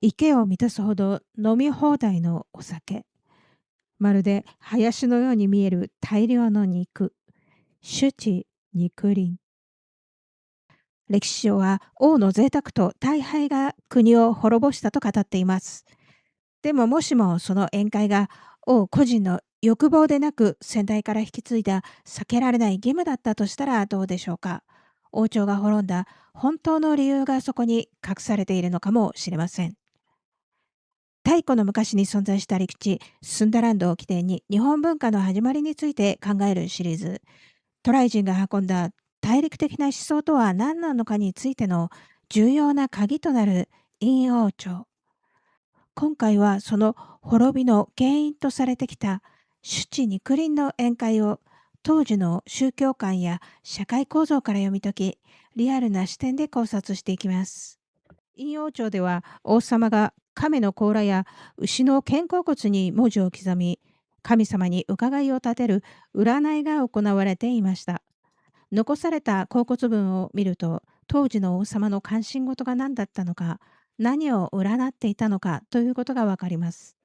池を満たすほど飲み放題のお酒。まるで林のように見える大量の肉。酒池肉林。歴史書は王の贅沢と大敗が国を滅ぼしたと語っています。でももしもその宴会が王個人の欲望でなく先代から引き継いだ避けられない義務だったとしたらどうでしょうか。王朝が滅んだ本当の理由がそこに隠されているのかもしれません。太古の昔に存在した陸地、スンダランドを起点に日本文化の始まりについて考えるシリーズ、渡来人が運んだ大陸的な思想とは何なのかについての重要な鍵となる陰王朝。今回はその滅びの原因とされてきた酒池肉林の宴会を当時の宗教観や社会構造から読み解き、リアルな視点で考察していきます。陰陽町では王様が亀の甲羅や牛の肩甲骨に文字を刻み、神様に伺いを立てる占いが行われていました。残された甲骨文を見ると、当時の王様の関心事が何だったのか、何を占っていたのかということがわかります。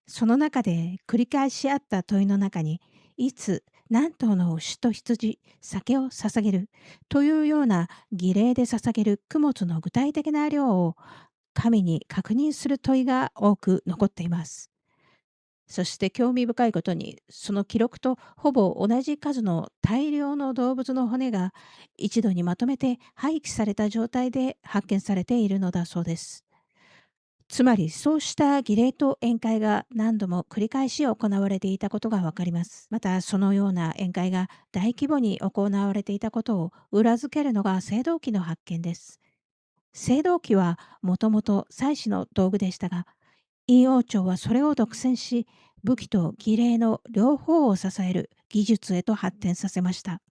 その中で繰り返しあった問いの中に、いつ何頭の牛と羊、酒を捧げるというような儀礼で捧げる供物の具体的な量を神に確認する問いが多く残っています。そして興味深いことに、その記録とほぼ同じ数の大量の動物の骨が一度にまとめて廃棄された状態で発見されているのだそうです。つまりそうした儀礼と宴会が何度も繰り返し行われていたことがわかります。またそのような宴会が大規模に行われていたことを裏付けるのが青銅器の発見です。青銅器はもともと祭祀の道具でしたが、陰王朝はそれを独占し、武器と儀礼の両方を支える技術へと発展させました。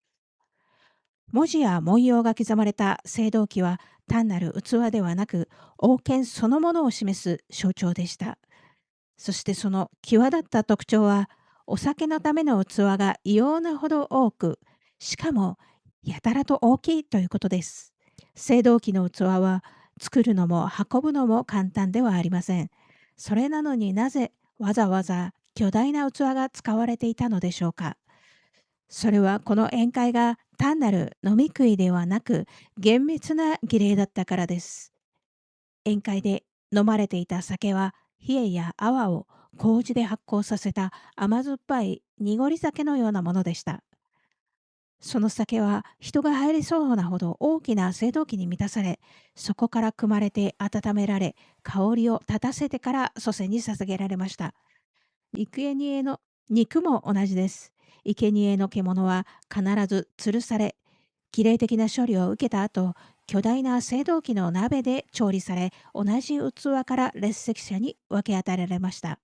文字や文様が刻まれた青銅器は単なる器ではなく、王権そのものを示す象徴でした。そしてその際立った特徴は、お酒のための器が異様なほど多く、しかもやたらと大きいということです。青銅器の器は作るのも運ぶのも簡単ではありません。それなのになぜわざわざ巨大な器が使われていたのでしょうか。それはこの宴会が単なる飲み食いではなく厳密な儀礼だったからです。宴会で飲まれていた酒は冷えや泡を麹で発酵させた甘酸っぱい濁り酒のようなものでした。その酒は人が入りそうなほど大きな青銅器に満たされ、そこから汲まれて温められ、香りを立たせてから祖先に捧げられました。生贄の肉も同じです。生贄の獣は必ず吊るされ、儀礼的な処理を受けた後、巨大な青銅器の鍋で調理され、同じ器から列席者に分け与えられました。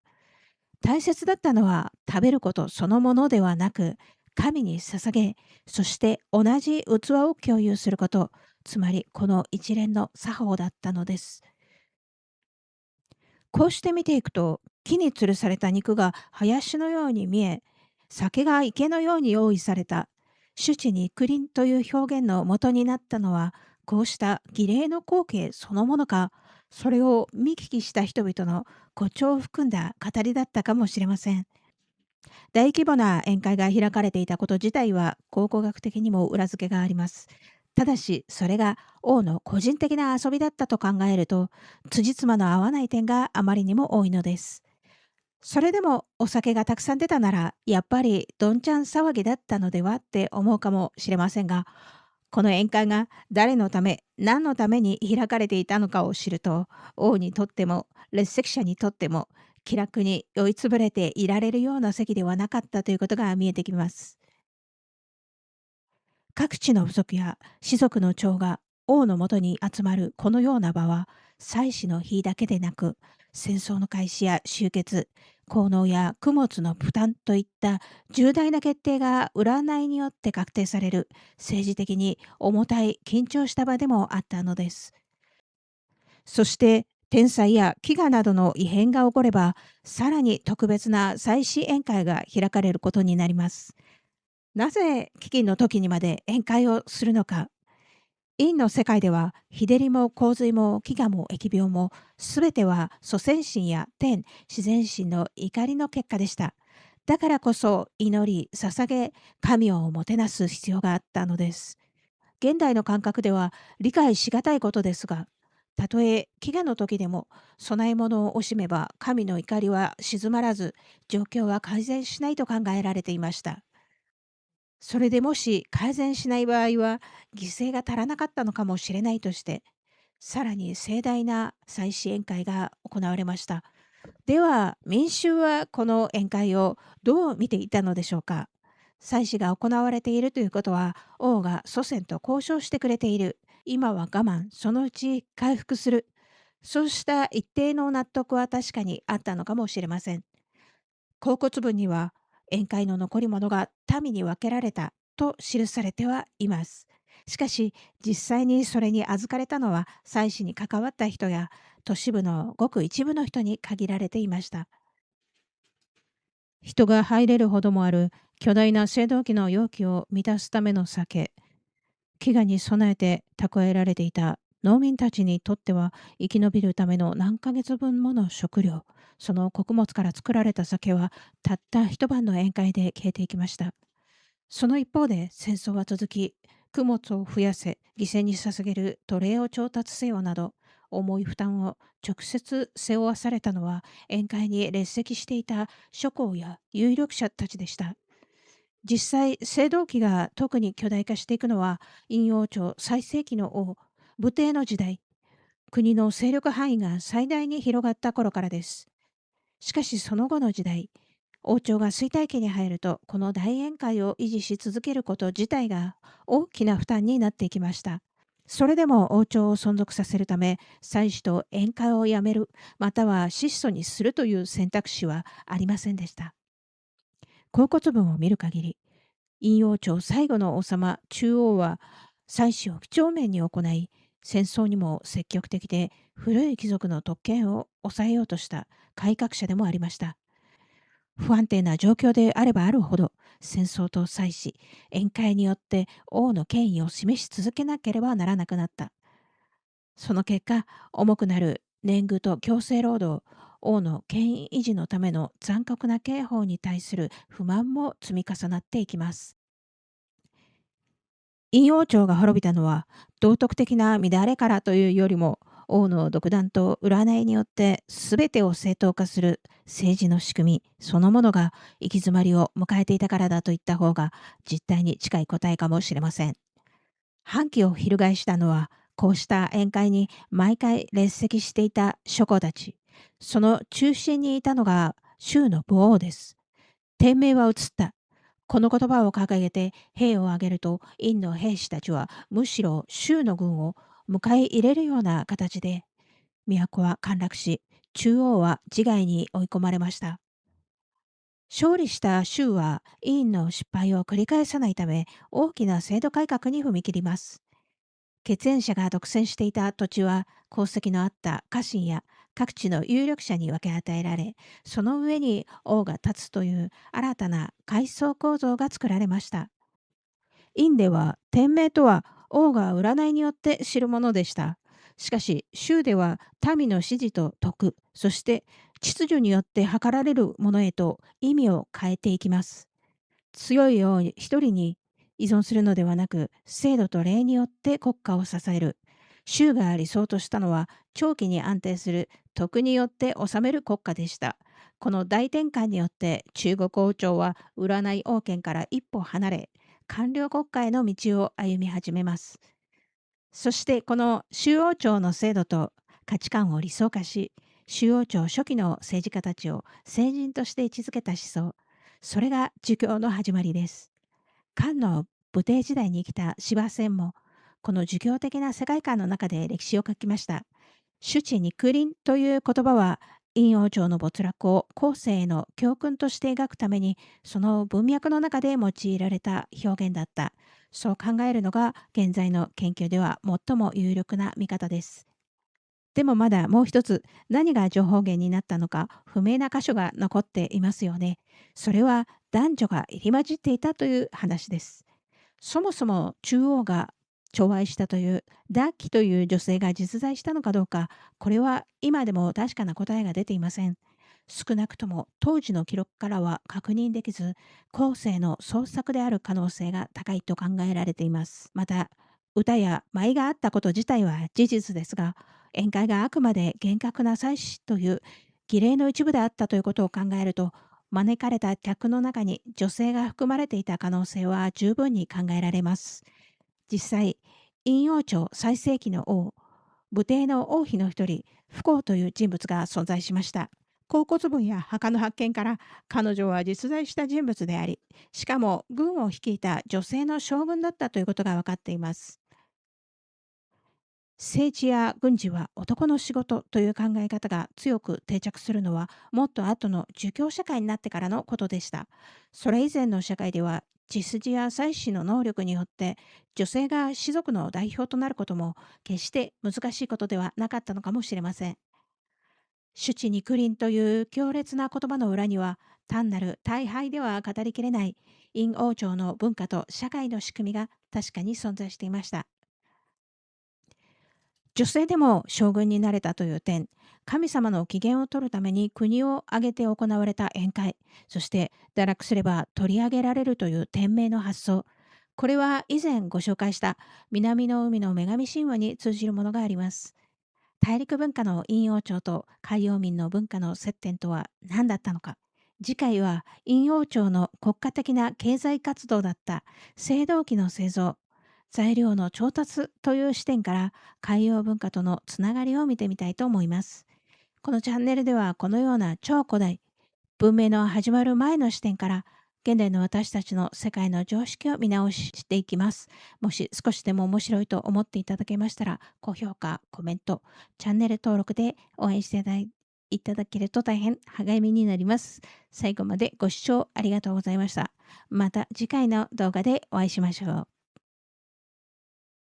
大切だったのは食べることそのものではなく、神に捧げ、そして同じ器を共有すること、つまりこの一連の作法だったのです。こうして見ていくと、木に吊るされた肉が林のように見え、酒が池のように用意された、酒池肉林という表現の元になったのは、こうした儀礼の光景そのものか、それを見聞きした人々の誇張を含んだ語りだったかもしれません。大規模な宴会が開かれていたこと自体は考古学的にも裏付けがあります。ただし、それが王の個人的な遊びだったと考えると、辻褄の合わない点があまりにも多いのです。それでもお酒がたくさん出たなら、やっぱりどんちゃん騒ぎだったのではって思うかもしれませんが、この宴会が誰のため、何のために開かれていたのかを知ると、王にとっても列席者にとっても気楽に酔いつぶれていられるような席ではなかったということが見えてきます。各地の部族や士族の長が王のもとに集まるこのような場は、祭祀の日だけでなく、戦争の開始や終結、効能や供物の負担といった重大な決定が占いによって確定される、政治的に重たい緊張した場でもあったのです。そして天災や飢餓などの異変が起これば、さらに特別な祭祀宴会が開かれることになります。なぜ飢饉の時にまで宴会をするのか。陰の世界では、日照りも洪水も飢餓も疫病も、すべては祖先神や天、自然神の怒りの結果でした。だからこそ祈り、捧げ、神をもてなす必要があったのです。現代の感覚では理解しがたいことですが、たとえ飢餓の時でも供え物を惜しめば神の怒りは静まらず、状況は改善しないと考えられていました。それでもし改善しない場合は犠牲が足らなかったのかもしれないとして、さらに盛大な祭祀宴会が行われました。では民衆はこの宴会をどう見ていたのでしょうか。祭祀が行われているということは、王が祖先と交渉してくれている。今は我慢、そのうち回復する。そうした一定の納得は確かにあったのかもしれません。甲骨文には、宴会の残り物が民に分けられたと記されてはいます。しかし、実際にそれに預かれたのは、祭祀に関わった人や都市部のごく一部の人に限られていました。人が入れるほどもある巨大な青銅器の容器を満たすための酒、飢餓に備えて蓄えられていた農民たちにとっては、生き延びるための何ヶ月分もの食料、その穀物から作られた酒はたった一晩の宴会で消えていきました。その一方で戦争は続き、供物を増やせ、犠牲に捧げる奴隷を調達せよなど、重い負担を直接背負わされたのは、宴会に列席していた諸侯や有力者たちでした。実際、青銅器が特に巨大化していくのは、陰王朝最盛期の王、武帝の時代、国の勢力範囲が最大に広がった頃からです。しかしその後の時代、王朝が衰退期に入ると、この大宴会を維持し続けること自体が大きな負担になっていきました。それでも王朝を存続させるため、祭祀と宴会をやめる、または質素にするという選択肢はありませんでした。甲骨文を見る限り、陰王朝最後の王様中央は祭祀を几帳面に行い、戦争にも積極的で古い貴族の特権を抑えようとした改革者でもありました。不安定な状況であればあるほど、戦争と祭祀、宴会によって王の権威を示し続けなければならなくなった。その結果、重くなる年貢と強制労働、王の権威維持のための残酷な刑法に対する不満も積み重なっていきます。陰王朝が滅びたのは道徳的な乱れからというよりも、王の独断と占いによって全てを正当化する政治の仕組みそのものが行き詰まりを迎えていたからだといった方が実態に近い答えかもしれません。反旗を翻したのは、こうした宴会に毎回列席していた諸侯たち。その中心にいたのが州の武王です。天命は移った。この言葉を掲げて兵を挙げると、陰の兵士たちはむしろ州の軍を迎え入れるような形で、都は陥落し、中央は自害に追い込まれました。勝利した州は陰の失敗を繰り返さないため、大きな制度改革に踏み切ります。血縁者が独占していた土地は功績のあった家臣や各地の有力者に分け与えられ、その上に王が立つという新たな階層構造が作られました。院では天命とは王が占いによって知るものでした。しかし州では民の指示と徳、そして秩序によって図られるものへと意味を変えていきます。強い王一人に依存するのではなく、制度と礼によって国家を支える。州が理想としたのは、長期に安定する徳によって治める国家でした。この大転換によって中国王朝は占い王権から一歩離れ、官僚国家への道を歩み始めます。そしてこの州王朝の制度と価値観を理想化し、州王朝初期の政治家たちを聖人として位置づけた思想、それが儒教の始まりです。漢の武帝時代に生きた司馬遷も、この儒教的な世界観の中で歴史を書きました。主治肉林という言葉は、陰王朝の没落を後世への教訓として描くために、その文脈の中で用いられた表現だった。そう考えるのが現在の研究では最も有力な見方です。でもまだもう一つ、何が情報源になったのか不明な箇所が残っていますよね。それは男女が入り混じっていたという話です。そもそも中央が寵愛したというダッキという女性が実在したのかどうか、これは今でも確かな答えが出ていません。少なくとも当時の記録からは確認できず、後世の創作である可能性が高いと考えられています。また、歌や舞があったこと自体は事実ですが、宴会があくまで厳格な祭祀という儀礼の一部であったということを考えると、招かれた客の中に女性が含まれていた可能性は十分に考えられます。実際、陰陽町最盛期の王、武帝の王妃の一人、不幸という人物が存在しました。甲骨文や墓の発見から彼女は実在した人物であり、しかも軍を率いた女性の将軍だったということが分かっています。政治や軍事は男の仕事という考え方が強く定着するのはもっと後の儒教社会になってからのことでした。それ以前の社会では血筋や祭祀の能力によって女性が士族の代表となることも決して難しいことではなかったのかもしれません。主治肉林という強烈な言葉の裏には単なる大敗では語りきれない陰王朝の文化と社会の仕組みが確かに存在していました。女性でも将軍になれたという点、神様の機嫌を取るために国を挙げて行われた宴会、そして堕落すれば取り上げられるという天命の発想、これは以前ご紹介した南の海の女神神話に通じるものがあります。大陸文化の陰陽町と海洋民の文化の接点とは何だったのか。次回は陰陽町の国家的な経済活動だった青銅器の製造、材料の調達という視点から海洋文化とのつながりを見てみたいと思います。このチャンネルではこのような超古代、文明の始まる前の視点から現代の私たちの世界の常識を見直していきます。もし少しでも面白いと思っていただけましたら、高評価、コメント、チャンネル登録で応援していただけると大変励みになります。最後までご視聴ありがとうございました。また次回の動画でお会いしましょう。